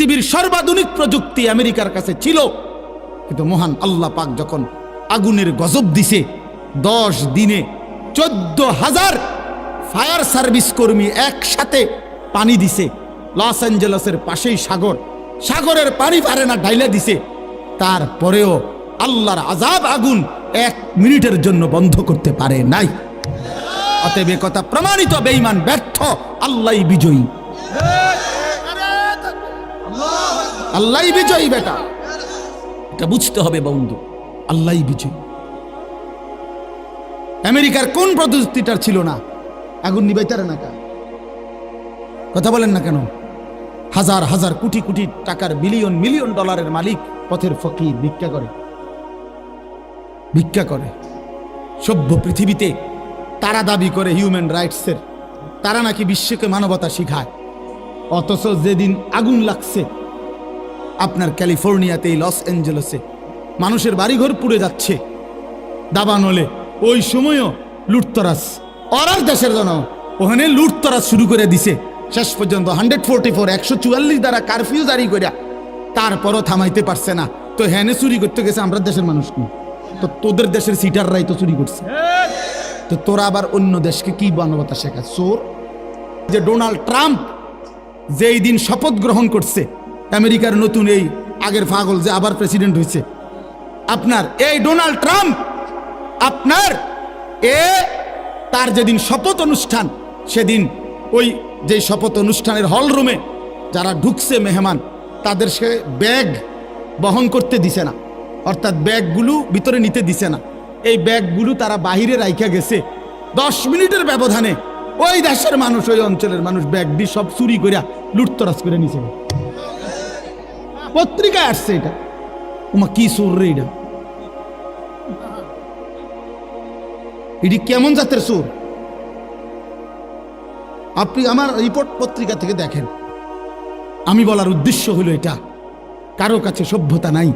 পৃথিবীর সর্বাধুনিক প্রযুক্তি আমেরিকার কাছে ছিল, কিন্তু মহান আল্লাহ পাক যখন আগুনের গজব দিছে, 10 দিনে 14,000 ফায়ার সার্ভিস কর্মী একসাথে পানি দিছে। লস অ্যাঞ্জেলসের পাশেই সাগর, সাগরের পানি পারে না, ঢাইলা দিছে। তারপরেও আল্লাহর আযাব আগুন 1 মিনিটের জন্য বন্ধ করতে পারে নাই। অতএব কথা প্রমাণিত, বেঈমান ব্যর্থ, আল্লাহই বিজয়ী। আল্লাহই বিজয়ী বেটা, এটা বুঝতে হবে বন্ধু, আল্লাহই বিজয়ী। আমেরিকার কোন প্রযুক্তিটার ছিল না? আগুন নিবাইতারে না কা? কথা বলেন না কেন? হাজার হাজার কোটি কোটি টাকার বিলিয়ন মিলিয়ন ডলারের মালিক পথের ফকির ভিক্ষা করে, ভিক্ষা করে। সভ্য পৃথিবীতে তারা দাবি করে হিউম্যান রাইটসের, তারা নাকি বিশ্বকে মানবতা শিখায়। অথচ যেদিন আগুন লাগছে আপনার ক্যালিফোর্নিয়াতে, লস অ্যাঞ্জেলসে, মানুষের বাড়িঘর পুড়ে যাচ্ছে দাবানলে, ওই সময়ও লুটতরাজ অরার দেশের জন্য ওখানে লুটতরাজ শুরু করে দিছে। শেষ পর্যন্ত 144 144 দ্বারা কারফিউ জারি করিয়া তারপরও থামাইতে পারছে না। তো হ্যানে চুরি করতে গেছে আমরা দেশের মানুষ কি? তো তোদের দেশের সিটাররাই তো চুরি করছে। তো তোরা আবার অন্য দেশকে কি মানবতা শেখা? চোর। যে ডোনাল্ড ট্রাম্প যেই দিন শপথ গ্রহণ করছে, আমেরিকার নতুন এই আগের পাগল যে আবার প্রেসিডেন্ট হয়েছে, আপনার এই ডোনাল্ড ট্রাম্প, আপনার তার যেদিন শপথ অনুষ্ঠান, সেদিন ওই যে শপথ অনুষ্ঠানের হল রুমে যারা ঢুকছে মেহমান, তাদের সে ব্যাগ বহন করতে দিছে না, অর্থাৎ ব্যাগগুলো ভিতরে নিতে দিছে না। এই ব্যাগগুলো তারা বাহিরে রাইখা গেছে। 10 মিনিটের ব্যবধানে ওই দেশের মানুষ, ওই অঞ্চলের মানুষ ব্যাগ দিয়ে সব চুরি করিয়া লুটতরাজ করে নিছে। পত্রিকায় আসছে এটা। ওমা কি চোর রে এটা! এটি কেমন জাতের চোর? আপনি আমার রিপোর্ট পত্রিকা থেকে দেখেন। আমি বলার উদ্দেশ্য হলো এটা, কারো কাছে সভ্যতা নাই,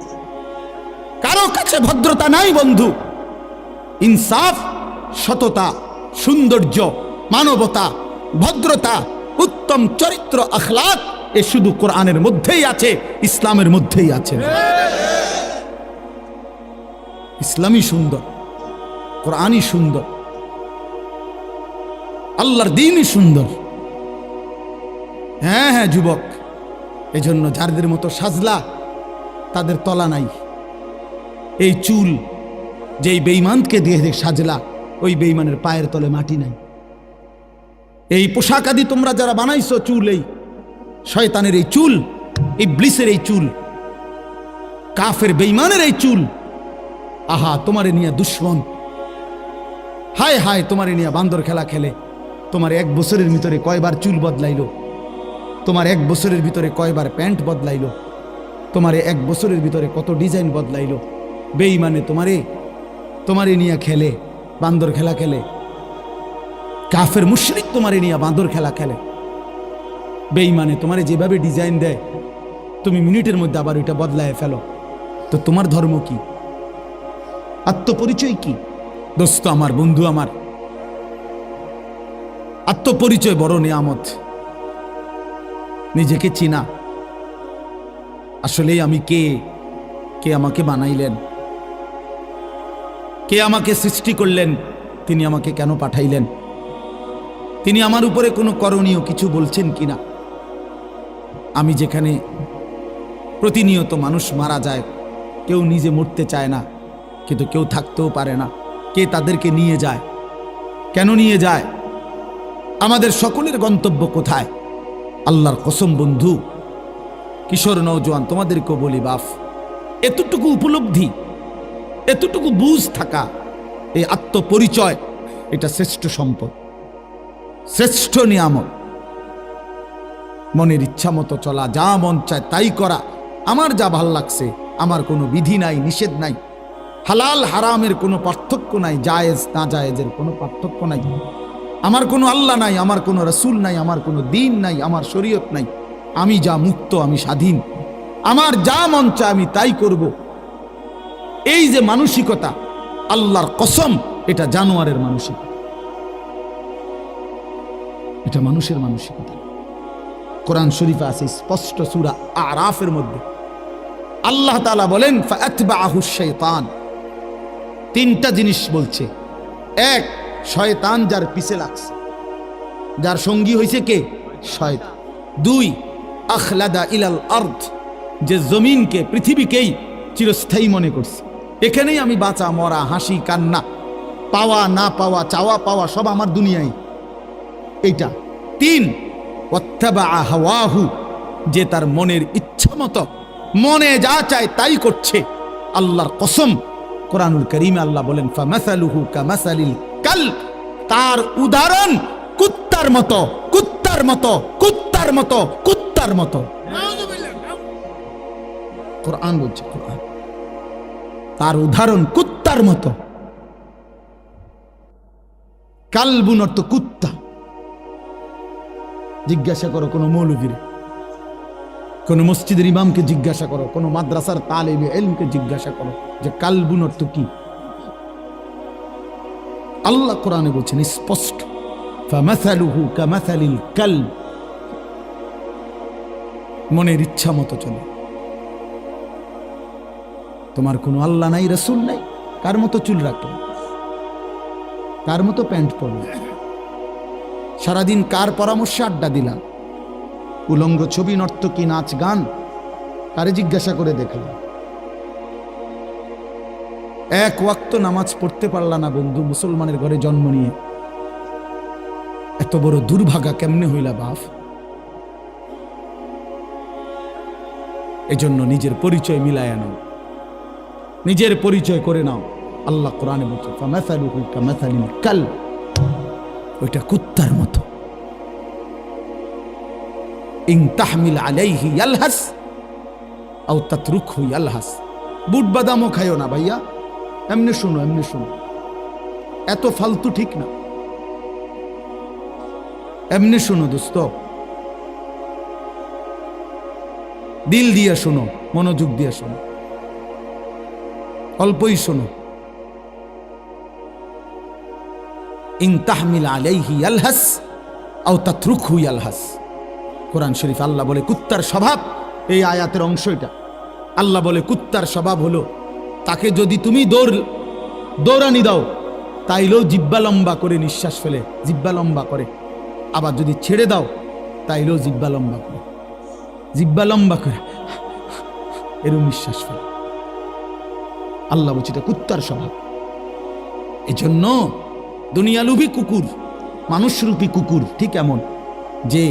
কারো কাছে ভদ্রতা নাই বন্ধু। ইনসাফ, সততা, সৌন্দর্য, মানবতা, ভদ্রতা, উত্তম চরিত্র, আখলাক, এ শুধু কোরআনের মধ্যেই আছে, ইসলামের মধ্যেই আছে। ইসলামই সুন্দর, কোরআনই সুন্দর, আল্লাহর দ্বীনই সুন্দর। হ্যাঁ হ্যাঁ যুবক, এজন্য যাদের মতো সাজলা তাদের তলা নাই। এই চুল যেই বেঈমানকে দিয়ে সাজলা, ওই বেঈমানের পায়ের তলে মাটি নাই। এই পোশাক আদি তোমরা যারা বানাইছো, চুল, এই শয়তানের এই চুল, ইবলিসের এই চুল, কাফের বেঈমানের এই চুল, আহা তোমারে নিয়ে দুশ্মন, হায় হায় তোমারে নিয়ে বান্দর খেলা খেলে। তোমার 1 বছরের ভিতরে কয়বার চুল বদলাইলো? তোমার 1 বছরের ভিতরে কয়বার প্যান্ট বদলাইলো? তোমার 1 বছরের ভিতরে কত ডিজাইন বদলাইলো? বেঈমানে তোমারে নিয়ে খেলে, বান্দর খেলা খেলে। কাফের মুশরিক তোমারে নিয়ে বান্দর খেলা খেলে। বেঈমানে তোমারে যেভাবে ডিজাইন দেয়, তুমি মিনিটের মধ্যে আবার ওইটা বদলায় ফেলো। তো তোমার ধর্ম কি? আত্মপরিচয় কি? দোস্ত আমার, বন্ধু আমার, আত্মপরিচয় বড় নিয়ামত। নিজেকে চিনা, আসলে আমি কে, কে আমাকে বানাইলেন, কে আমাকে সৃষ্টি করলেন, তিনি আমাকে কেন পাঠাইলেন, তিনি আমার উপরে কোনো করণীয় কিছু বলছেন কিনা। আমি যেখানে প্রতিনিয়ত মানুষ মারা যায়, কেউ নিজে মরতে চায় না, কিন্তু কেউ থাকতেও পারে না। কে তাদেরকে নিয়ে যায়? কেন নিয়ে যায়? আমাদের সকলের গন্তব্য কোথায়? আল্লাহর কসম বন্ধু, কিশোর নওজোয়ান, তোমাদেরকেও বলি বাপ, এতটুকু উপলব্ধি, এতটুকু বুঝ থাকা, এই আত্মপরিচয়, এটা শ্রেষ্ঠ সম্পদ, শ্রেষ্ঠ নিয়ামত। মনের ইচ্ছা মতো চলা, যা মন চায় তাই করা, আমার যা ভাল লাগছে, আমার কোনো বিধি নাই, নিষেধ নাই, হালাল হারামের কোনো পার্থক্য নাই, জায়েজ না জায়েজের কোনো পার্থক্য নাই। আমার কোনো আল্লাহ নাই, আমার কোনো রসুল নাই, আমার কোনো দিন নাই, আমার শরীয়ত নাই। আমি যা মুক্ত, আমি স্বাধীন, আমার যা মন চায় আমি তাই করব। এই যে মানসিকতা, আল্লাহর কসম, এটা জানোয়ারের মানসিকতা, এটা মানুষের মানসিকতা। কোরআন শরীফে আছে স্পষ্ট সূরা আরাফের মধ্যে আল্লাহ তাআলা বলেন ফাআতবাহু শাইতান। তিনটা জিনিস বলছে। এক, শয়তান যার পিছে লাগছে, যার সঙ্গী হয়েছে কে? শয়তান। দুই, আখলাদা ইলাল আরদ, যে জমিনকে পৃথিবীকেই চিরস্থায়ী মনে করছে, এখানেই আমি বাঁচা মরা হাসি কান্না পাওয়া না পাওয়া চাওয়া পাওয়া সব আমার দুনিয়ায়, এইটা। তিন, ওয়াত্তাবা হাওয়াহু, যে তার মনের ইচ্ছা মতো মনে যা চায় তাই করছে। আল্লাহর কসম, কোরআনুল কারীমে আল্লাহ বলেন ফামাসালুহু কামাসালিল কালব, তার উদাহরণ কুত্তার মতো, কুত্তার মতো, কুত্তার মতো, কুত্তার মতো। কোরআন বলছে, কোরআন, তার উদাহরণ কুত্তার মতো। কালবুন অর্থ কুত্তা। জিজ্ঞাসা করো কোন মৌলবীর, কোন মসজিদের ইমামকে জিজ্ঞাসা করো, কোন মাদ্রাসার তালেবে ইলমকে জিজ্ঞাসা করো যে কালবুন অর্থ কি। আল্লাহ কোরআনে বলছেন স্পষ্ট ফামাসালুহু কামাসালিল কালব, মনের ইচ্ছা মতো চলে। তোমার কোনো আল্লাহ নাই, রাসূল নাই, কার মতো চুল রাখলো, কার মতো প্যান্ট পরলো, সারাদিন কার পরামর্শে আড্ডা দিলাম, উলঙ্গ ছবি নর্তকী নাচ গান কারে জিজ্ঞাসা করে দেখলাম। এক ওয়াক্ত নামাজ পড়তে পারলা না বন্ধু, মুসলমানের ঘরে জন্ম নিয়ে এত বড় দুর্ভাগা কেমনে হইলা বাপ? এজন্য নিজের পরিচয় মিলায়া নাও, নিজের পরিচয় করে নাও। আল্লাহ কোরআনে বলছে ফামাসালুহু কামাসালিল কালব, ওইটা কুত্তার মতো। ইন তাহমিল আলাইহি ইয়ালহাস আও তাতরুকহু ইয়ালহাস। বুট বাদামও খাইও না ভাইয়া, এমনি শুনো, এমনি শুনো, এত ফালতু ঠিক না, এমনি শুনো দোস্ত, দিল দিয়ে শোনো, মনোযোগ দিয়ে শোনো, অল্পই শোনো। ইন তাহমিল আলাইহি ইয়ালহাস আও তাতরুকহু ইয়ালহাস। কোরআন শরীফ আল্লাহ বলে কুত্তার স্বভাব, এই আয়াতের অংশ এটা। আল্লাহ বলে কুত্তার স্বভাব হলো তাকে যদি তুমি দৌড়ানি দাও তাইলেও জিব্বা লম্বা করে নিঃশ্বাস ফেলে, জিব্বা লম্বা করে। আবার যদি ছেড়ে দাও তাইলেও জিব্বা লম্বা করে, জিব্বা লম্বা করে এরও নিঃশ্বাস ফেলে। আল্লাহ বলছে এটা কুত্তার স্বভাব। এজন্য দুনিয়ালুভী কুকুর, মানুষরূপী কুকুর ঠিক এমন যে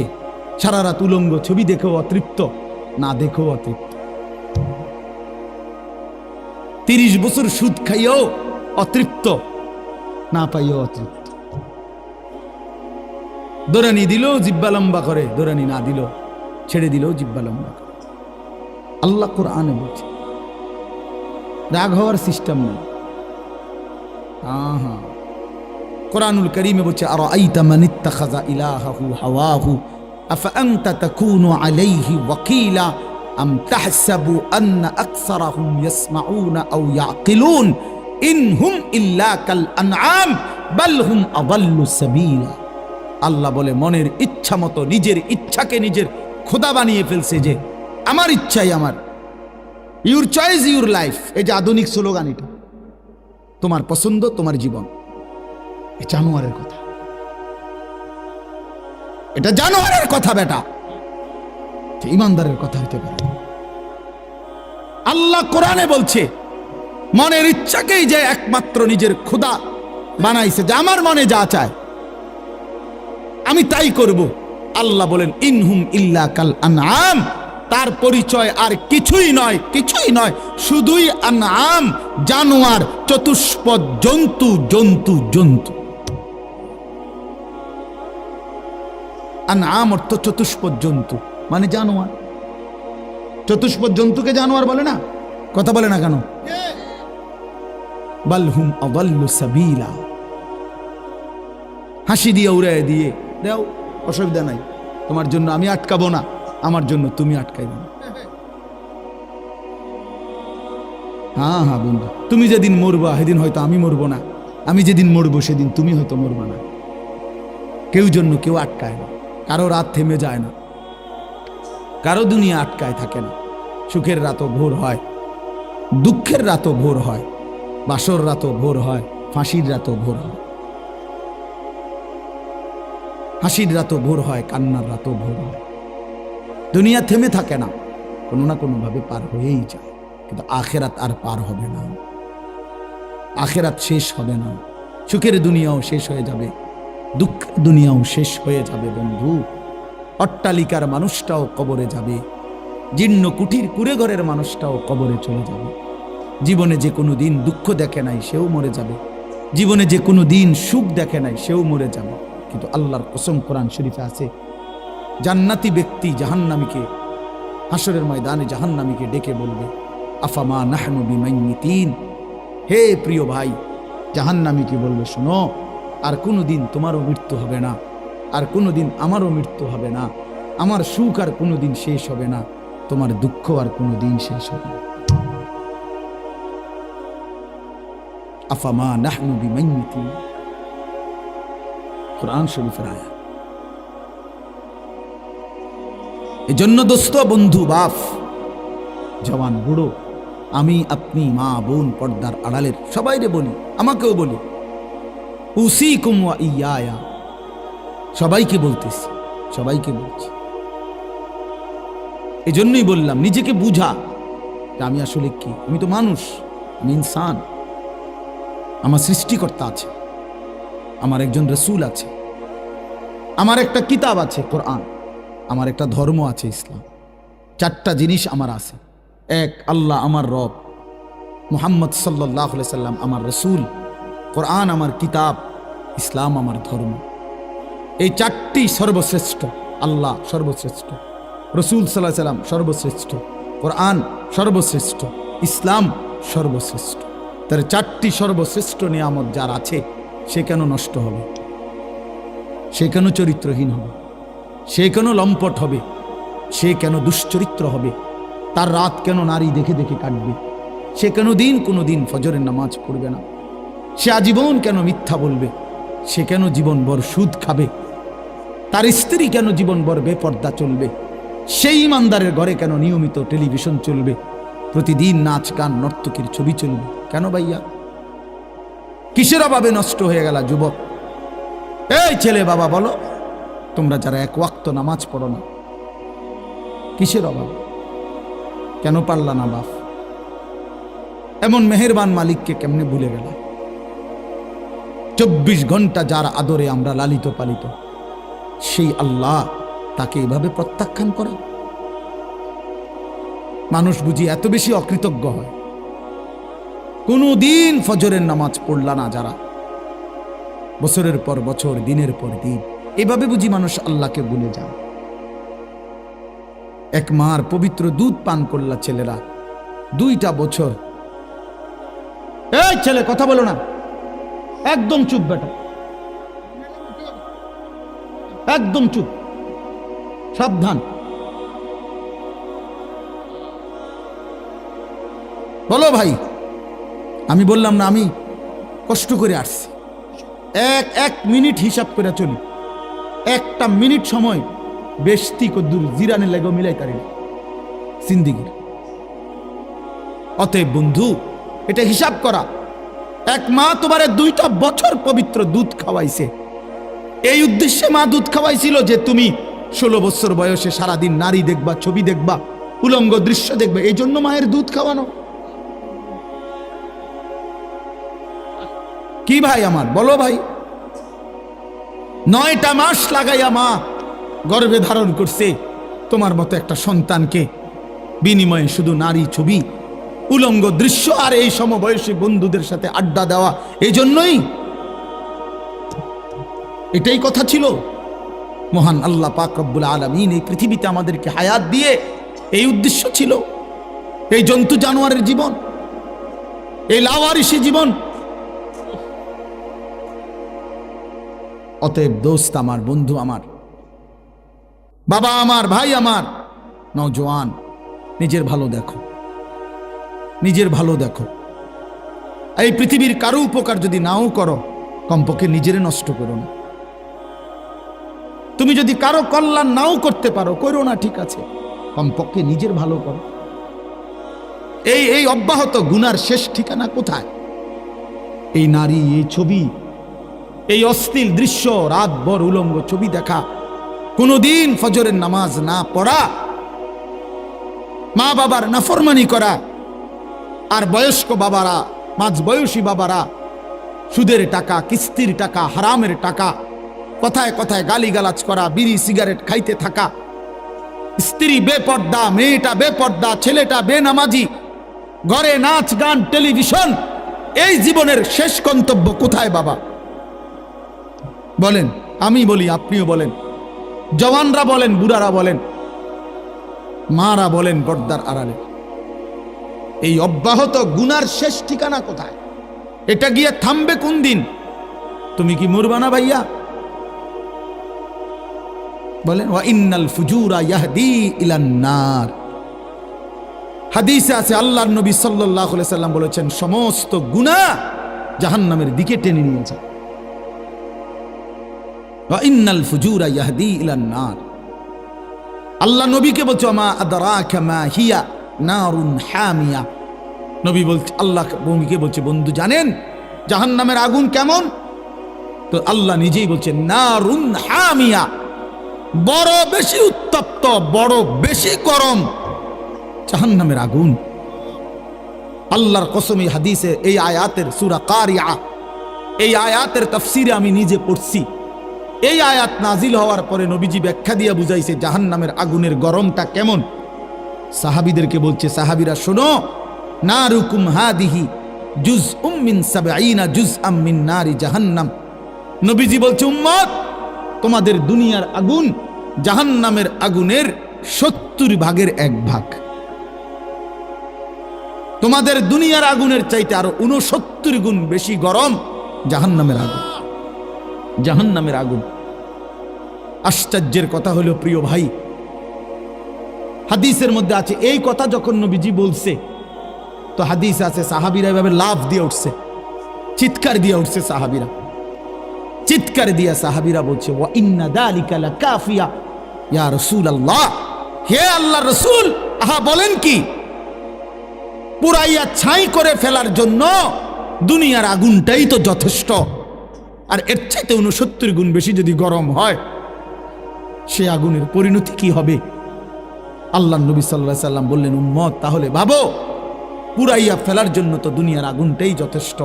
সারা রাত উলঙ্গ ছবি দেখেও অতৃপ্ত, না দেখেও অতৃপ্ত। 30 বছর সুদ খাইও অতৃপ্ত, না পাইও অতৃপ্ত। দৌড়ানি দিলেও জিব্বা লম্বা করে, দৌড়ানি না দিল ছেড়ে দিলেও জিব্বা লম্বা করে। আল্লাহ কোরআনে বলছে রাগ হওয়ার সিস্টেম নেই। কোরআনুল কারীমে বলছে আরাআইতা মান ইত্তাখাযা ইলাহাহু হাওয়াহু আফাআনতা তাকুনু আলাইহি ওয়াকিলা আম তাহসাবু আন্না আকসারাহুম ইয়াসমাউনা আও ইয়াকিলুন ইনহুম ইল্লা কাল আনআম বাল হুম আযাল্লু সাবিলা। আল্লাহ বলে মনের ইচ্ছা মতো নিজের ইচ্ছাকে নিজের খোদা বানিয়ে ফেলছে, যে আমার ইচ্ছাই আমার, ইউর চয়েস ইউর লাইফ। এই যে আধুনিক স্লোগান, এটা তোমার পছন্দ তোমার জীবন। এ জানোয়ারের কথা, এটা জানোয়ারের কথা বেটা, ইমানদারের কথা হতে পারে। আল্লাহ কোরআনে বলছে মনের ইচ্ছাকেই যে একমাত্র নিজের খোদা বানাইছে, যে আমার মনে যা চায় আমি তাই করব। আল্লাহ বলেন ইনহুম ইল্লা কাল আনআম, তার পরিচয় আর কিছুই নয়, কিছুই নয়, শুধুই আনআম, জানোয়ার, চতুষ্পদ জন্তু, জন্তু জন্তু। আনআম অর্থ চতুষ্পদ জন্তু, মানে জানোয়ার। চতুষ্পদ জন্তুকে জানোয়ার বলে না? কথা বলে না কেন? বাল হুম আযাল্লু সাবিলা। হাসি দিয়ে উড়ায় দিয়ে দাও, অসুবিধা নাই, তোমার জন্য আমি আটকাবো না, আমার জন্য তুমি আটকাইবে না। হ্যাঁ হ্যাঁ বন্ধু, তুমি যেদিন মরবা সেদিন হয়তো আমি মরবো না, আমি যেদিন মরবো সেদিন তুমি হয়তো মরবা না। কেউ জন্য কেউ আটকায় না, কারো রাত থেমে যায় না। কারো দুনিয়া আটকায় থাকে না। সুখের রাতও ভোর হয়, দুঃখের রাতও ভোর হয়, বাসর রাতও ভোর হয়, ফাঁসির রাতও ভোর হয়, হাসির রাতও ভোর হয়, কান্নার রাতও ভোর হয়। দুনিয়া থেমে থাকে না, কোনো না কোনো ভাবে পার হয়েই যায়। কিন্তু আখেরাত আর পার হবে না, আখেরাত শেষ হবে না। সুখের দুনিয়াও শেষ হয়ে যাবে, দুঃখের দুনিয়াও শেষ হয়ে যাবে বন্ধু। অট্টালিকার মানুষটাও কবরে যাবে, জীর্ণ কুঠির কুড়ে ঘরের মানুষটাও কবরে চলে যাবে। জীবনে যে কোনো দিন দুঃখ দেখে নাই সেও মরে যাবে, জীবনে যে কোনো দিন সুখ দেখে নাই সেও মরে যাবে। কিন্তু আল্লাহর কসম, কোরআন শরীফে আছে, জান্নাতি ব্যক্তি জাহান্নামীকে হাসরের ময়দানে জাহান্নামীকে ডেকে বলবে, আফামা নাহনু বিমাইয়িতিন। হে প্রিয় ভাই, জাহান্নামীকে বলবে, শোনো, আর কোনোদিন তোমারও মৃত্যু হবে না, আর কোনোদিন আমারও মৃত্যু হবে না, আমার সুখ আর কোনোদিন শেষ হবে না, তোমার দুঃখ আর কোনোদিন শেষ হবে না। আফামা নাহনু বিমাইয়িতিন, কোরআন শরীফের আয়াত। এজন্য দোস্ত, বন্ধু, বাপ, জওয়ান, বুড়ো, আমি, আপনি, মা, বোন, পর্দার আড়ালের সবাইরে বলি, আমাকেও বলি, উসিকুম ওয়া ইয়া, সবাইকে বলতেছি, সবাইকে বলছি। এজন্যই বললাম, নিজেকে বুঝা যে আমি আসলে কি। আমি তো মানুষ, আমি ইনসান, আমার সৃষ্টিকর্তা আছে, আমার একজন রসুল আছে, আমার একটা কিতাব আছে কোরআন, আমার একটা ধর্ম আছে ইসলাম। চারটা জিনিস আমার আছে। এক, আল্লাহ আমার রব, মুহাম্মদ সাল্লাল্লাহু আলাইহি সাল্লাম আমার রসুল, কোরআন আমার কিতাব, ইসলাম আমার ধর্ম। এই চারটি সর্বশ্রেষ্ঠ। আল্লাহ সর্বশ্রেষ্ঠ, রসুল সাল্লাল্লাহু আলাইহি সাল্লাম সর্বশ্রেষ্ঠ, কোরআন সর্বশ্রেষ্ঠ, ইসলাম সর্বশ্রেষ্ঠ। তার চারটি সর্বশ্রেষ্ঠ নিয়ামত যার আছে, সে কেন নষ্ট হবে? সে কেন চরিত্রহীন হবে? সে কেন লম্পট হবে? সে কেন দুশ্চরিত্র হবে? তার রাত কেন নারী দেখে দেখে কাটবে? সে কেন কোনো দিন ফজরের নামাজ পড়বে না? সে আজীবন কেন মিথ্যা বলবে? সে কেন জীবনভর সুদ খাবে? তার স্ত্রী কেন জীবনভর বেপর্দা চলবে? সেই ইমানদারের ঘরে কেন নিয়মিত টেলিভিশন চলবে? প্রতিদিন নাচ গান নর্তকীর ছবি চলবে? কেন ভাইয়া? কিসের অভাবে নষ্ট হয়ে গেল যুবক? এই ছেলে, বাবা বলো, তোমরা যারা এক ওয়াক্ত নামাজ পড়ো না, কিসের অভাব? কেন পারলা না বাপ? এমন মেহেরবান মালিককে কেমনে ভুলে গেল? 24 ঘন্টা যার আদরে আমরা লালিত পালিত, সেই আল্লাহ তাকে এভাবে প্রত্যাখ্যান করে? মানুষ বুঝি এত বেশি অকৃতজ্ঞ হয়? কোনদিন ফজরের নামাজ পড়লা না যারা, বছরের পর বছর, দিনের পর দিন, এভাবে বুঝি মানুষ আল্লাহকে ভুলে যায়? এক মার পবিত্র দুধ পান করলা ছেলেরা 2টা বছর। এই ছেলে, কথা বলো না, একদম চুপ বেটা, একদম চুপ, সাবধান। বলো ভাই, আমি বললাম না আমি কষ্ট করে আসছি, এক মিনিট হিসাব করে চলি। একটা মিনিট সময় বেশতি কদ্দুর জিরানের লেগেও মিলাই তারি জিন্দিগির। অতএব বন্ধু, এটা হিসাব করা। এক মা তোমারে 2টা বছর পবিত্র দুধ খাওয়াইছে। এই উদ্দেশ্যে মা দুধ খাওয়াইছিল যে তুমি 16 বছর বয়সে সারাদিন নারী দেখবা, ছবি দেখবা, উলঙ্গ দৃশ্য দেখবে, এই জন্য মায়ের দুধ খাওয়ানো। কি ভাই আমার, বলো ভাই? 9টা মাস লাগাইয়া মা গর্ভে ধারণ করছে তোমার মতো একটা সন্তানকে, বিনিময়ে শুধু নারী ছবি, উলঙ্গ দৃশ্য আর এই সমবয়সী বন্ধুদের সাথে আড্ডা দেওয়া। এই জন্যই এটাই কথা ছিল। মহান আল্লাহ পাক রব্বুল আলামিন এই পৃথিবীতে আমাদেরকে হায়াত দিয়ে এই উদ্দেশ্য ছিল। এই জন্তু জানোয়ারের জীবন, এই লাওয়ারিসি জীবন। অতএব দোস্ত আমার, বন্ধু আমার, বাবা আমার, ভাই আমার, নওজোয়ান, নিজের ভালো দেখো, নিজের ভালো দেখো। এই পৃথিবীর কারো উপকার যদি নাও করো, কমপক্ষে নিজেরে নষ্ট করো না। তুমি যদি কারো কল্যাণ নাও করতে পারো, করো না, ঠিক আছে, কমপক্ষে নিজের ভালো করো। এই অব্যাহত গুনার শেষ ঠিকানা কোথায়? এই নারী, এই ছবি, এই অশ্লীল দৃশ্য, রাতভর উলঙ্গ ছবি দেখা, কোনদিন ফজরের নামাজ না পড়া, মা বাবার নাফরমানি করা, আর বয়স্ক বাবারা, মাঝবয়সী বাবারা সুদের টাকা, কিস্তির টাকা, হারামের টাকা, কথায় কথায় গালিগালাজ করা, বিড়ি সিগারেট খাইতে থাকা, স্ত্রী বেপর্দা, মেয়েটা বেপর্দা, ছেলেটা বেনামাজি, ঘরে নাচ গান টেলিভিশন। এই জীবনের শেষ গন্তব্য কোথায় বাবা? বলেন, আমি বলি, আপনিও বলেন, জওয়ানরা বলেন, বুড়ারা বলেন, মারা বলেন, পর্দার আড়ালে এই অব্যাহত গুনার শেষ ঠিকানা কোথায়? এটা গিয়ে থামবে কোন দিন? তুমি কি মরবা না ভাইয়া? বলেন, ওয়া ইন্নাল ফুজুরা ইয়াহদি ইলান নার। হাদিসে আছে, আল্লাহর নবী সাল্লাল্লাহু আলাইহি সাল্লাম বলেছেন, সমস্ত গুনাহ জাহান্নামের দিকে টেনে নিয়ে যায়। ওয়া ইন্নাল ফুজুরা ইয়াহদি ইলান নার। আল্লাহ নবীকে বলছে, মা আদরাকা মা হিয়া নারুন হামিয়া। নবী বলছে, আল্লাহ নবীকে বলছে, বন্ধু জানেন জাহান্নামের আগুন কেমন? তো আল্লাহ নিজেই বলছে, নারুন হামিয়া, বড় বেশি উত্তপ্ত, বড় বেশি গরম জাহান্নামের আগুন। আল্লাহর কসম, এই হাদিসে, এই আয়াতের সূরা কারিয়া, এই আয়াতের তাফসীরে আমি নিজে পড়ছি। এই আয়াত নাজিল হওয়ার পরে নবীজি ব্যাখ্যা দিয়ে বুঝাইছে জাহান্নামের আগুনের গরমটা কেমন। সাহাবীদেরকে বলছে, সাহাবীরা শোনো, নারুকুম হাদিহি জুজউম মিন ৭০ জুজআম মিন নারি জাহান্নাম। নবীজি বলছে, উম্মত, তোমাদের দুনিয়ার আগুন জাহান্নামের আগুনের ৭০ ভাগের ১ ভাগ। তোমাদের দুনিয়ার আগুনের চাইতে আরো ৬৯ গুণ বেশি গরম জাহান্নামের আগুন। জাহান্নামের আগুন। আশ্চর্যের কথা হলো প্রিয় ভাই, হাদিসের মধ্যে আছে, এই কথা যখন নবীজি বলছে, তো হাদিস আছে সাহাবীরা এভাবে লাফ দিয়ে উঠছে, চিৎকার দিয়ে উঠছে সাহাবীরা, চিৎকার দিয়া সাহাবীরা বলছে, ওয়া ইন্না যালিকা লাকাফিয়া ইয়া রাসূলুল্লাহ, হে আল্লাহর রাসূল, আহা বলেন কি, পুরাইয়া ছাই করে ফেলার জন্য দুনিয়ার আগুনটাই তো যথেষ্ট, আর এর চাইতে ৬৯ গুণ বেশি যদি গরম হয়, সে আগুনের পরিণতি কি হবে? আল্লাহ নবী সাল্লাল্লাহু আলাইহি সাল্লাম বললেন, উম্মত, তাহলে ভাবো, পুরাইয়া ফেলার জন্য তো দুনিয়ার আগুনটাই যথেষ্ট,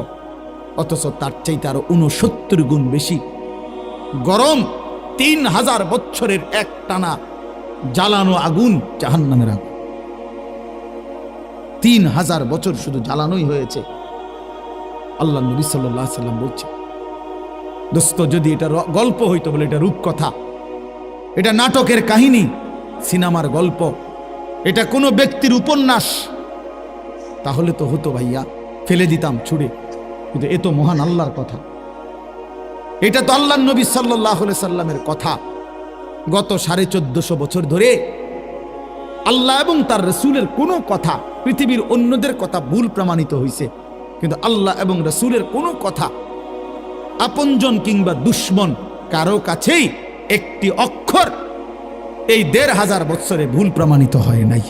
অথচ তার চাইতে আরো ৬৯ গুণ বেশি গরম ৩০০০ বছরের এক টানা জ্বালানো আগুন জাহান্নামের আগুন। ৩০০০ বছর শুধু জ্বালানোই হয়েছে। আল্লাহ নবী সাল্লাল্লাহু আলাইহি সাল্লাম বলছে, দোস্ত, যদি এটা গল্প হইতো, বলে এটা রূপকথা, এটা নাটকের কাহিনী, সিনেমার গল্প, এটা কোনো ব্যক্তির উপন্যাস, তাহলে তো হতো ভাইয়া, ফেলে দিতাম ছুড়ে। কিন্তু এ তো মহান আল্লাহর কথা, এটা তো আল্লাহ নবী সাল্লাল্লাহু আলাইহি সাল্লামের কথা। গত ১৪৫০ বছর ধরে আল্লাহ এবং তার রাসূলের কোনো কথা, পৃথিবীর অন্যদের কথা ভুল প্রমাণিত হয়েছে, কিন্তু আল্লাহ এবং রাসূলের কোনো কথা, আপনজন কিংবা দুশ্মন, কারো কাছেই একটি অক্ষর এই ১৫০০ বছরে ভুল প্রমাণিত হয় নাই।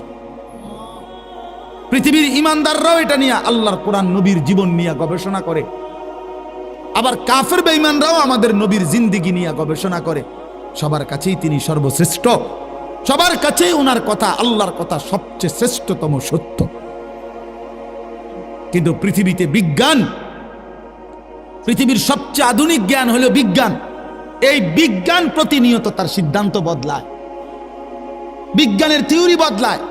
পৃথিবীর ইমানদাররাও এটা নিয়ে, আল্লাহর কোরআন নবীর জীবন নিয়ে গবেষণা করে, আবার কাফের বেঈমানরাও আমাদের নবীর জিন্দেগি নিয়ে গবেষণা করে। সবার কাছেই তিনি সর্বশ্রেষ্ঠ, সবার কাছেই ওনার কথা, আল্লাহর কথা সবচেয়ে শ্রেষ্ঠতম সত্য। কিন্তু পৃথিবীতে বিজ্ঞান, পৃথিবীর সবচেয়ে আধুনিক জ্ঞান হলো বিজ্ঞান। এই বিজ্ঞান প্রতিনিয়ত তার সিদ্ধান্ত বদলায়, বিজ্ঞানের থিওরি বদলায়,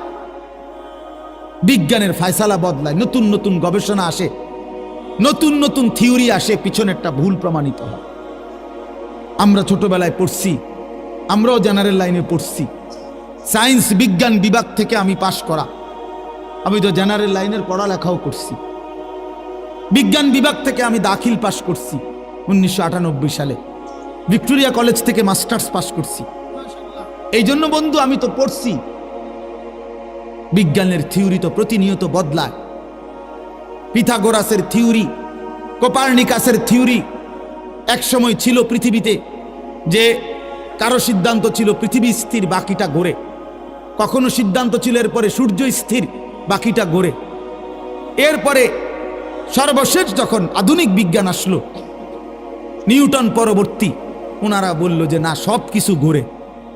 বিজ্ঞানের ফায়সালা বদলায়, নতুন নতুন গবেষণা আসে, নতুন নতুন থিওরি আসে, পিছনেরটা ভুল প্রমাণিত হয়। আমরা ছোটবেলায় পড়ছি, আমরাও জেনারেল লাইনে পড়ছি, সায়েন্স বিজ্ঞান বিভাগ থেকে আমি পাশ করা, আমি তো জেনারেল লাইনের পড়ালেখাও করছি, বিজ্ঞান বিভাগ থেকে আমি দাখিল পাশ করছি ১৯৯৮ সালে, ভিক্টোরিয়া কলেজ থেকে মাস্টার্স পাশ করছি। এই জন্য বন্ধু, আমি তো পড়ছি, বিজ্ঞানের থিওরি তো প্রতিনিয়ত বদলায়। পিথাগোরাসের থিওরি, কোপার্নিকাসের থিওরি, এক সময় ছিল পৃথিবীতে যে কারো সিদ্ধান্ত ছিল পৃথিবী স্থির, বাকিটা ঘোরে। কখনো সিদ্ধান্ত ছিল এরপরে সূর্য স্থির, বাকিটা ঘোরে। এরপরে সর্বশেষ যখন আধুনিক বিজ্ঞান আসলো, নিউটন পরবর্তী, ওনারা বলল যে না, সব কিছু ঘুরে।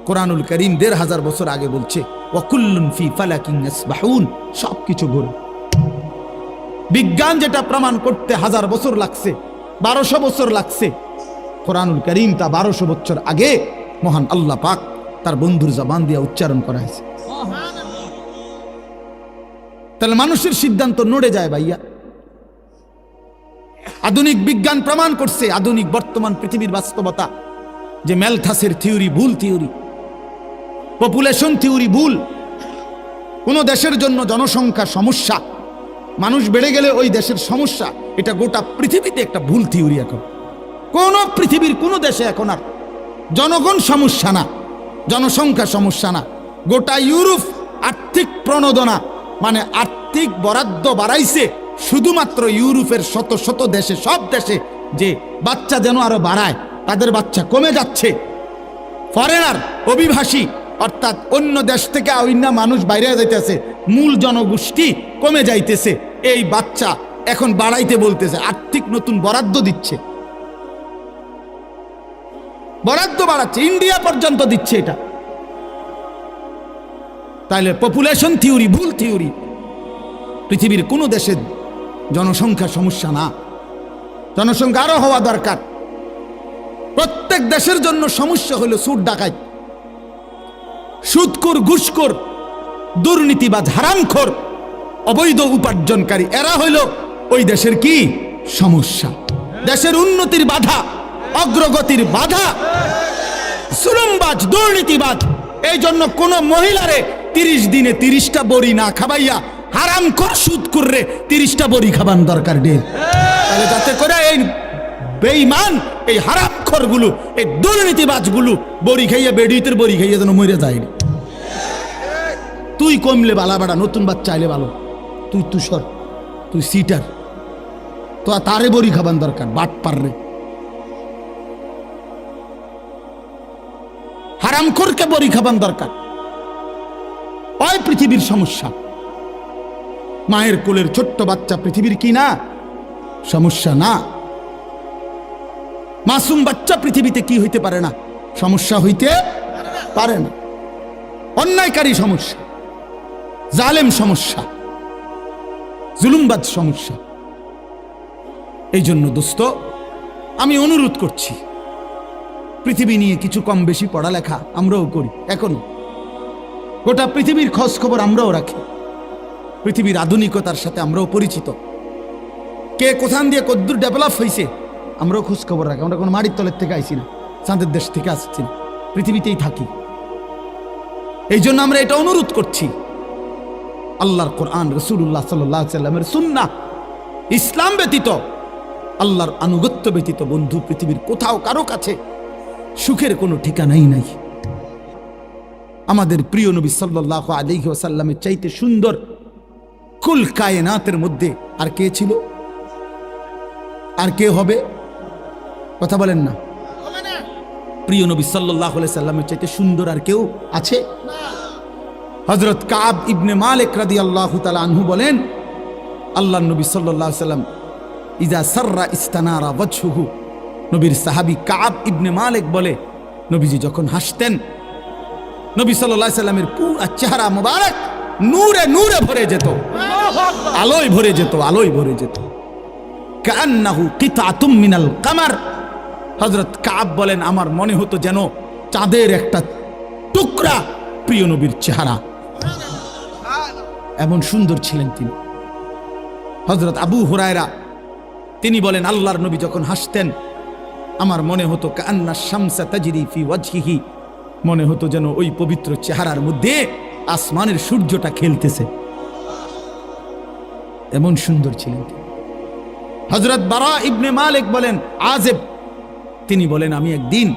কোরআনুল কারীম ১৫০০ বছর আগে বলছে ওয়াকুল্লুন ফি ফালাকিন ইয়াসবাহুন, সব কিছু ঘুরে। বিজ্ঞান যেটা প্রমাণ করতে ১০০০ বছর লাগছে, ১২০০ বছর লাগছে, কোরআনুল কারীম তা ১২০০ বছর আগে মহান আল্লাহ পাক তার বন্ধুর জবান দিয়ে উচ্চারণ করা হয়েছে। তাহলে মানুষের সিদ্ধান্ত নড়ে যায় ভাইয়া। আধুনিক বিজ্ঞান প্রমাণ করছে, আধুনিক বর্তমান পৃথিবীর বাস্তবতা, যে ম্যালথাসের থিওরি ভুল থিওরি, পপুলেশন থিওরি ভুল। কোন দেশের জন্য জনসংখ্যা সমস্যা, মানুষ বেড়ে গেলে ওই দেশের সমস্যা, এটা গোটা পৃথিবীতে একটা ভুল থিওরি। এখন কোন পৃথিবীর কোন দেশে এখন আর জনগণ সমস্যা না, জনসংখ্যা সমস্যা না। গোটা ইউরোপ আর্থিক প্রণোদনা মানে আর্থিক বরাদ্দ বাড়াইছে শুধুমাত্র ইউরোপের শত শত দেশে, সব দেশে, যে বাচ্চা যেন আরো বাড়ায়, তাদের বাচ্চা কমে যাচ্ছে। ফরেনার, অভিবাসী, অর্থাৎ অন্য দেশ থেকে অন্য মানুষ বাইরে যাইতেছে, মূল জনগোষ্ঠী কমে যাইতেছে, এই বাচ্চা এখন বাড়াইতে বলতেছে, আর্থিক নতুন বরাদ্দ দিচ্ছে, বরাদ্দ বাড়াচ্ছে, ইন্ডিয়া পর্যন্ত দিচ্ছে এটা। তাহলে পপুলেশন থিওরি ভুল থিওরি। পৃথিবীর কোন দেশের জনসংখ্যা সমস্যা না, জনসংখ্যা আরো হওয়া দরকার। প্রত্যেক দেশের জন্য সমস্যা হলো সুদ ডাকাত, সুদখোর, ঘুষখোর, দুর্নীতিবাজ, হারামখোর, অবৈধ উপার্জনকারী, এরা হইল ওই দেশের কি সমস্যা, দেশের উন্নতির বাধা, অগ্রগতির বাধা। জুলুমবাজ, দুর্নীতিবাজ। এই জন্য কোন মহিলারে 30 দিনে 30টা বড়ি না খাবাইয়া হারামখোর সুদখোররে 30টা বড়ি খাবান দরকার ডে, তাহলে যাতে করে এই বেঈমান, এই হারামখোর গুলো, এই দুর্নীতিবাজ গুলো বড়ি খাইয়া, বেডিতের বড়ি খাইয়া যেন মরে যায়। তুই কমলে বালা বাড়া, নতুন বাচ্চা আইলে ভালো, তুই তুষর, তুই সিটার, তো তারে বড়ি খাবান দরকার, বাট পাররে। হারামখোরকে বড়ি খাবান দরকার। ওই পৃথিবীর সমস্যা। মায়ের কোলের ছোট্ট বাচ্চা পৃথিবীর কি না সমস্যা না? মাসুম বাচ্চা পৃথিবীতে কি হইতে পারে না? সমস্যা হইতে পারে না। অন্যায়কারী সমস্যা, জালেম সমস্যা, জুলুমবাজ সমস্যা। এই জন্য দোস্ত, আমি অনুরোধ করছি, পৃথিবী নিয়ে কিছু কম বেশি পড়ালেখা আমরাও করি, এখনো গোটা পৃথিবীর খোঁজ খবর আমরাও রাখি, পৃথিবীর আধুনিকতার সাথে আমরাও পরিচিত, কে কোথান দিয়ে কদ্দূর ডেভেলপ হয়েছে আমরাও খোঁজ খবর রাখি। আমরা কোনো মাটির তলের থেকে আইসি না, চাঁদের দেশ থেকে আসছি না, পৃথিবীতেই থাকি। এই জন্য আমরা এটা অনুরোধ করছি, আল্লাহর কোরআন, রাসূলুল্লাহ সাল্লাল্লাহু আলাইহি সাল্লামের সুন্নাহ, ইসলাম ব্যতীত, আল্লাহর আনুগত্য ব্যতীত বন্ধু পৃথিবীর কোথাও কারো কাছে সুখের কোনো ঠিকানাই নাই। আমাদের প্রিয় নবী সাল্লাল্লাহু আলাইহি ওয়াসাল্লামের চাইতে সুন্দর কুল কায়নাতের মধ্যে আর কে ছিল, আর কে হবে? কথা বলেন না। প্রিয় নবী সাল্লাল্লাহু আলাইহি সাল্লামের চাইতে সুন্দর আর কেউ আছে? হযরত কাব ইবনে মালিক রাদিয়াল্লাহু তাআলা আনহু বলেন, আল্লাহর নবী সাল্লাল্লাহু আলাইহি সাল্লাম ইজা সাররা ইস্তানারা ওয়াজহুহু, নবীর সাহাবী কাব ইবনে মালিক বলে, নবীজি যখন হাসতেন, নবী সাল্লাল্লাহু আলাইহি সাল্লামের পুরো চেহারা মোবারক নূরে নূরে ভরে যেত, আলোয় ভরে যেত, আলোয় ভরে যেত। কান্নাহু কিতাতুম মিনাল কামার। হযরত কাব বলেন, আমার মনে হতো যেন চাঁদের একটা টুকরা প্রিয় নবীর চেহারা, এমন সুন্দর ছিলেন তিনি। হযরত আবু হুরায়রা তিনি বলেন, আল্লাহর নবী যখন হাসতেন আমার মনে হতো কান্না শামসা তাজরি ফি ওয়াজহিহি, মনে হতো যেন ওই পবিত্র চেহারার মধ্যে আসমানের সূর্যটা খেলতেছে, এমন সুন্দর ছিলেন তিনি। হযরত বারা ইবনে মালিক বলেন, আজেব, তিনি বলেন, আমি একদিন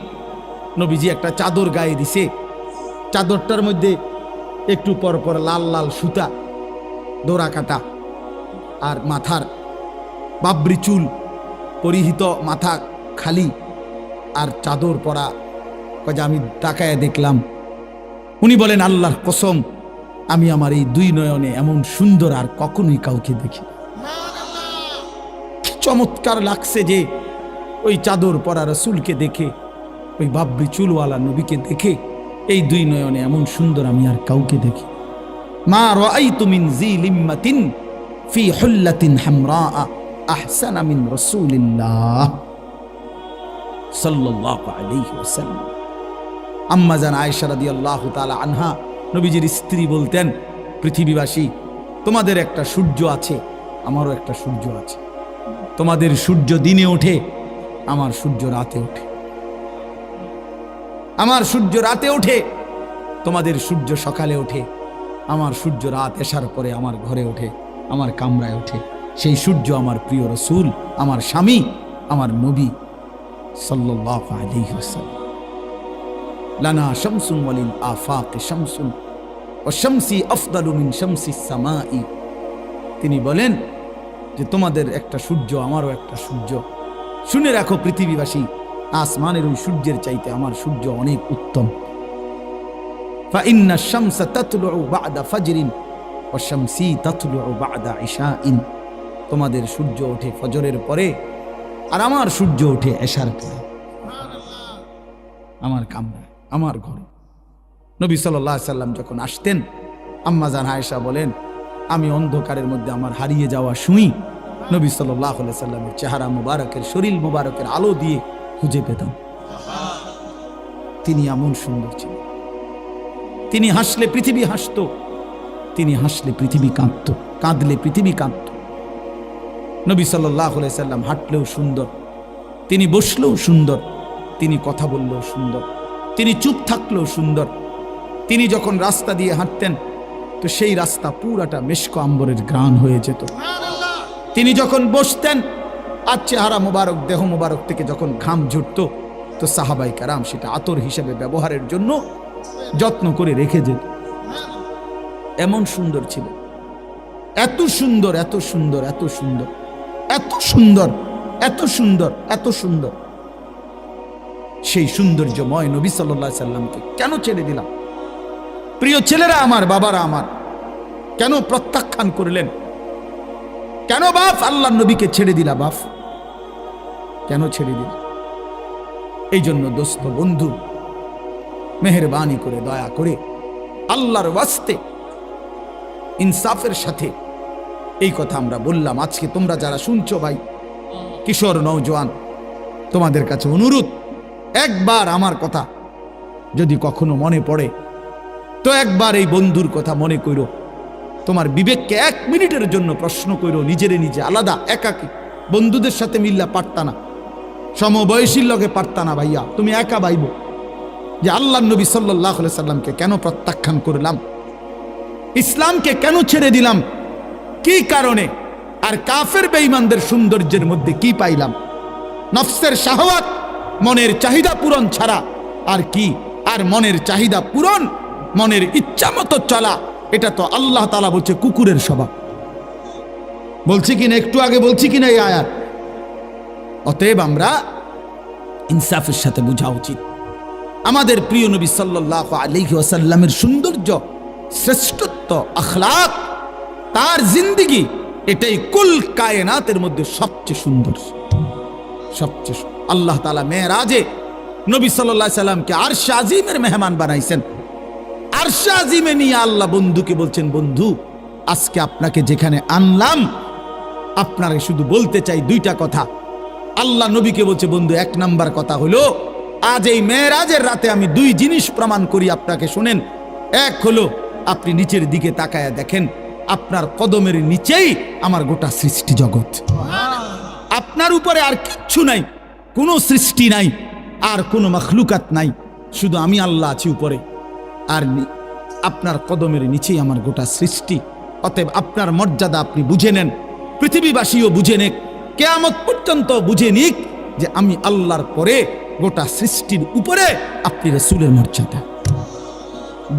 নবীজি একটা চাদর গায়ে দিছে, চাদরটার মধ্যে একটু পর পর লাল লাল সুতা, দোরা কাটা, আর মাথার বাবরি চুল পরিহিত, মাথা খালি, আর চাদর পরা। আমি তাকায় দেখলাম উনি বলেন, আল্লাহর কসম, আমি আমার এই দুই নয়নে এমন সুন্দর আর কখনোই কাউকে দেখি। কি চমৎকার লাগছে যে ওই চাদর পরা রাসূলকে দেখে, ওই বাবরি চুলওয়ালা নবীকে দেখে এই দুই নয়নে এমন সুন্দর আমি আর কাউকে দেখি। মা রাআইতু মিন জি লিম্মাতিন ফি হুল্লাতিন হামরা আহসানা মিন রাসূলিল্লাহ সাল্লাল্লাহু আলাইহি ওয়াসাল্লাম। আম্মা জান আয়েশা রাদিয়াল্লাহু তাআলা আনহা নবীজির স্ত্রী বলতেন, পৃথিবীবাসী, তোমাদের একটা সূর্য আছে, আমারও একটা সূর্য আছে। তোমাদের সূর্য দিনে ওঠে, আমার সূর্য রাতে ওঠে। আমার সূর্য রাতে ওঠে, তোমাদের সূর্য সকালে ওঠে। আমার সূর্য রাত এসার পরে আমার ঘরে ওঠে, আমার কামরায় ওঠে। সেই সূর্য আমার প্রিয় রাসূল, আমার স্বামী, আমার নবী সাল্লাল্লাহু আলাইহি ওয়াসাল্লাম। লানা শামসুন ওয়ালিল আফাক শামসুন ওয়া শামসি আফদালু মিন শামসিস সামাই। তিনি বলেন যে তোমাদের একটা সূর্য, আমারও একটা সূর্য। শুনে রাখো পৃথিবীবাসী, আসমানের ওই সূর্যের চাইতে আমার সূর্য অনেক উত্তম। ফাইন্নাশ শামসা তাতলুউ বা'দা ফাজরিন ওয়া শামসি তাতলুউ বা'দা ইশাইন। তোমাদের সূর্য ওঠে ফজরের পরে, আর আমার সূর্য ওঠে এশার পরে, আমার কামরায়, আমার ঘরে। নবী সাল্লাল্লাহু আলাইহি সাল্লাম যখন আসতেন, আম্মা জান আয়েশা বলেন, আমি অন্ধকারের মধ্যে আমার হারিয়ে যাওয়া শুই নবী সাল্লাল্লাহু আলাইহি সাল্লামের চেহারা মুবারকের, শরীর মুবারকের আলো দিয়ে খুঁজে পেতাম। তিনি এমন সুন্দর ছিলেন। তিনি হাসলে পৃথিবী হাসত, তিনি হাসলে পৃথিবী কাঁদত, কাঁদলে পৃথিবী কাঁদত। নবী সাল্লাল্লাহু আলাইহি সাল্লাম হাঁটলেও সুন্দর, তিনি বসলেও সুন্দর, তিনি কথা বললেও সুন্দর, তিনি চুপ থাকলেও সুন্দর। তিনি যখন রাস্তা দিয়ে হাঁটতেন তো সেই রাস্তা পুরাটা মেশক আম্বরের ঘ্রাণ হয়ে যেত। তিনি যখন বসতেন আর চেহারা মুবারক, দেহ মুবারক থেকে যখন ঘাম ঝরত তো সাহাবায়ে কেরাম সেটা আতর হিসেবে ব্যবহারের জন্য যত্ন করে রেখে যেত। এমন সুন্দর ছিল, এত সুন্দর, এত সুন্দর, এত সুন্দর, এত সুন্দর, এত সুন্দর, এত সুন্দর। সেই সৌন্দর্যময় নবী সাল্লাল্লাহু আলাইহি সাল্লামকে কেন ছেড়ে দিলাম? প্রিয় ছেলেরা আমার, বাবারা আমার, কেন প্রত্যাখ্যান করলেন? কেন বাপ আল্লাহর নবীকে ছেড়ে দিলা? বাপ কেন ছেড়ে দিলা? এই জন্য দোস্ত, বন্ধু, মেহেরবানি করে, দয়া করে, আল্লাহর ওয়াস্তে ইনসাফের সাথে এই কথা আমরা বললাম। আজকে তোমরা যারা শুনছো ভাই, কিশোর নওজোয়ান, তোমাদের কাছে অনুরোধ, একবার আমার কথা যদি কখনো মনে পড়ে তো একবার এই বন্ধুর কথা মনে করো। তোমার বিবেককে 1 মিনিটের জন্য প্রশ্ন করো, নিজেরে নিজে আলাদা, একাকী। বন্ধুদের সাথে মিল্লা পারতা না, সমবয়সীর লগে পারতা না ভাইয়া, তুমি একা ভাইব যে আল্লাহর নবী সাল্লাল্লাহু আলাইহি সাল্লামকে কেন প্রত্যাখ্যান করলাম, ইসলামকে কেন ছেড়ে দিলাম, কি কারণে, আর কাফের বেঈমানদের সৌন্দর্যের মধ্যে কি পাইলাম? নফসের শাহওয়াত, মনের চাহিদা পূরণ ছাড়া আর কি? আর মনের চাহিদা পূরণ, মনের ইচ্ছা মতো চলা, এটা তো আল্লাহ তাআলা বলছে কুকুরের স্বভাব। বলছি কিনা, একটু আগে বলছি কিনা এই আয়াত? অতএব আমরা ইনসাফের সাথে বোঝা উচিত আমাদের প্রিয় নবী সাল্লাল্লাহু আলাইহি ওয়াসাল্লামের সৌন্দর্য, শ্রেষ্ঠত্ব, আখলাক, তার জিন্দেগি, এটাই কুল কায়নাতের মধ্যে সবচেয়ে সুন্দর, সবচেয়ে। আল্লাহ তাআলা মেরাজে নবী সাল্লাল্লাহু আলাইহি সাল্লামকে আরশে আজিমের মেহমান বানাইছেন। আরশে আজিমে নিয়ে আল্লাহ বন্ধুকে বলছেন, বন্ধু আজকে আপনাকে যেখানে আনলাম, আপনারে শুধু বলতে চাই 2টা কথা। আল্লাহ নবীকে বলছে, বন্ধু 1 নাম্বার কথা হলো, আজ এই মেরাজের রাতে আমি 2 জিনিস প্রমাণ করি আপনাকে, শুনেন। এক হলো, আপনি নিচের দিকে তাকায়া দেখেন, আপনার কদমের নিচেই আমার গোটা সৃষ্টি জগৎ। আপনার উপরে আর কিচ্ছু নাই, কোনো সৃষ্টি নাই, আর কোনো মখলুকাত নাই, শুধু আমি আল্লাহ আছি উপরে, আর আপনার কদমের নিচেই আমার গোটা সৃষ্টি। অতএব আপনার মর্যাদা আপনি বুঝে নেন, পৃথিবীবাসীও বুঝে নেক, কিয়ামত পর্যন্ত বুঝে নিক যে আমি আল্লাহর পরে গোটা সৃষ্টির উপরে আপনি রাসূলের মর্যাদা।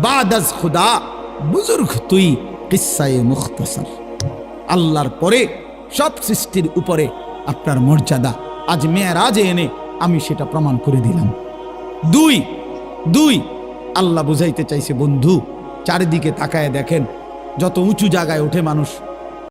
বাদাজ খুদা বুজুর্গ তুই কিসায়ে মুখতাসার। আল্লাহর পরে সব সৃষ্টির উপরে আপনার মর্যাদা। আজ মেরাজে এনে আমি সেটা প্রমাণ করে দিলাম। দুই আল্লাহ বুঝাইতে চাইছে, বন্ধু চারিদিকে তাকায় দেখেন, যত উঁচু জায়গায় ওঠে মানুষ